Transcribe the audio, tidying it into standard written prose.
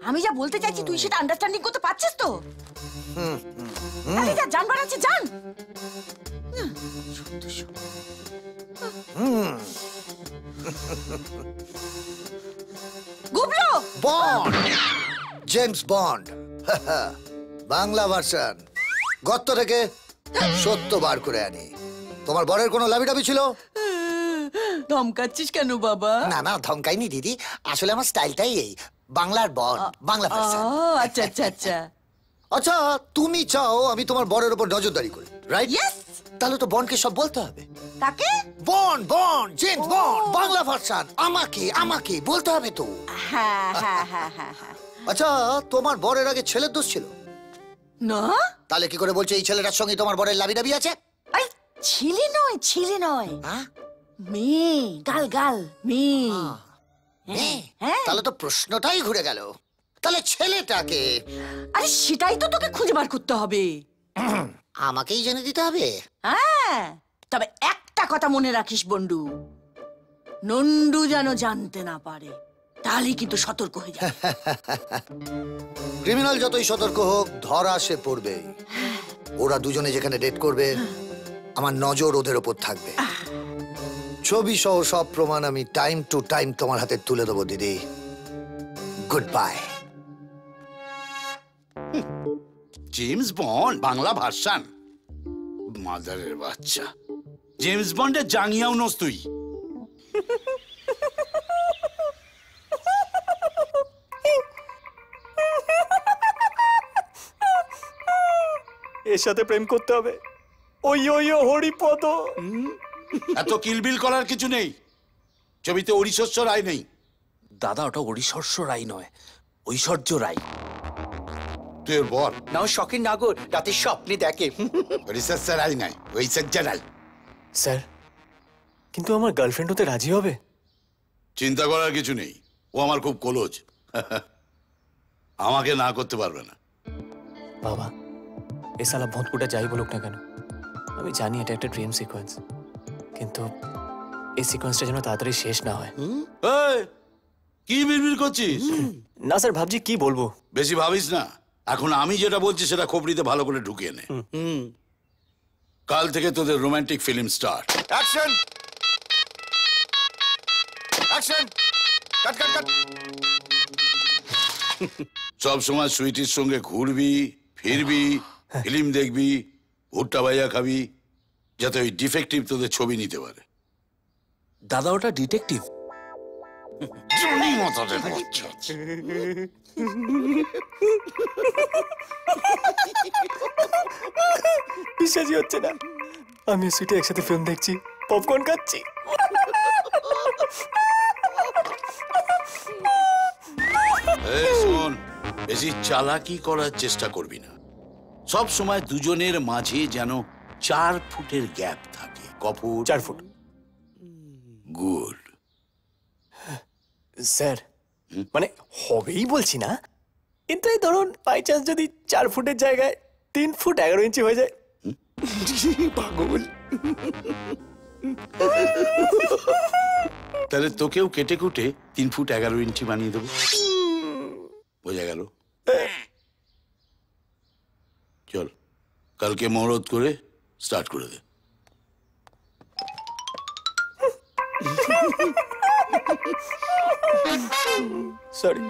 আমি যা বলতে চাইছি তুই সেটা আন্ডারস্ট্যান্ডিং করতে পারছিস তো? আরে যা, জান বাড়াচ্ছে, জান। গুবলো bond, James Bond, Bangla version. গর্ত থেকে সত্য বার করে আনি। তোমার বরের কোনো লাভিডাবি ছিল? ধমকাচ্ছিস কেন বাবা? না না, ধমকাইনি দিদি, আসলে আমার স্টাইলটাই এই বাংলার বন্ড, বাংলা ভার্সন। আচ্ছা আচ্ছা আচ্ছা। আচ্ছা, তুমি চাও আমি তোমার বরের উপর নজরদারি করি, রাইট? ইয়েস। তাহলে তো বন্ডকে সব বলতে হবে। তাকে bond, bond, James Bond, Bangla version, আমাকে আমাকে বলতে হবে তো। হ্যাঁ হ্যাঁ হ্যাঁ হ্যাঁ হ্যাঁ। আচ্ছা, তোমার বরের আগে ছেলের দোষ ছিল না? তাহলে কি করে বলছো এই ছেলেটার সঙ্গে তোমার বরের লাভিডাবি আছে? আরে ছেলে নয়, ছেলে নয়, মেয়ে, গাল গাল মেয়ে। হ্যাঁ, তাহলে তো প্রশ্নটাই ঘুরে গেল। তাহলে ছেলেটাকে? আরে সেটাই তো তোকে খুঁজে বার করতে হবে। আমাকেই জেনে দিতে হবে? হ্যাঁ, তবে একটা কথা মনে রাখিস বন্ডু, নন্ডু যেন জানতে না পারে, তাহলে কিন্তু সতর্ক হয়ে যাবে। ক্রিমিনাল যতই সতর্ক হোক, ধরা সে পড়বে। ওরা দুজনে যেখানে ডেট করবে, আমার নজর ওদের ওপর থাকবে। ছবি সহ সব প্রমাণ আমি টাইম টু টাইম তোমার হাতে তুলে দেবো দিদি। Good bye. James Bond Bangla version, মাদারের বাচ্চা। জেমস বন্ডের জাঙ্গিয়াও নস তুই। এর সাথে প্রেম করতে হবে। ওই ওই হরিপদ। এত কিলবিল করার কিছু নেই। ছবিতে ঐশ্বর্য রায় নেই। দাদা, ওটা ঐশ্বর্য রায় নয়, ঐশ্বর্য রায়। তুই ওর বল না, ও শখের নাগর, রাতে স্বপ্নে দেখে। ঐশ্বর্য রায় নাই, ঐশ্বর্য রায়। স্যার, কিন্তু আমার গার্লফ্রেন্ড হতে রাজি হবে? চিন্তা করার কিছু নেই, ও আমার খুব ক্লোজ। আমাকে না করতে পারবে না। বাবা, এ সালা ভূতকুটা যাই বলুক না কেন, আমি জানি এটা একটা ড্রিম সিকোয়েন্স, কিন্তু এই সিকোয়েন্সটা যেন তাড়াতাড়ি শেষ না হয়। এই, কি বিড়বিড় করছিস? না স্যার, ভাবছি কি বলবো। বেশি ভাবিস না, এখন আমি যেটা বলছি সেটা খোপড়িতে ভালো করে ঢুকিয়ে নে। কাল থেকে তোদের romantic film start. Action, action, cut cut cut. সব সময় সুইটির সঙ্গে ঘুরবি ফিরবি, ফিল্ম দেখবি, ভুট্টা ভাইয়া খাবি, যাতে ওই ডিফেক্টিভ তোদের ছবি নিতে পারে। দাদা, ওটা ডিটেকটিভ। বিশ্বাসই হচ্ছে না, আমি সুইটি একসাথে ফিল্ম দেখছি, পপকর্ন খাচ্ছি। এই শোন, বেশি চালাকি করার চেষ্টা করবি না। সব সময় দুজনের মাঝে যেন 4 ফুটের গ্যাপ থাকে। কফুট? 4 ফুট। গুড। স্যার, মানে হবেই বলছি না, কিন্তু এই ধরুন বাই চান্স যদি 4 ফুটের জায়গায় 3 ফুট 11 ইঞ্চি হয়ে যায়। পাগল। তাহলে তোকেও কেটে কুটে 3 ফুট 11 ইঞ্চি বানিয়ে দেবো। বোঝা গেল? চল, কালকে মুহূর্ত করে স্টার্ট করে দে। সরি।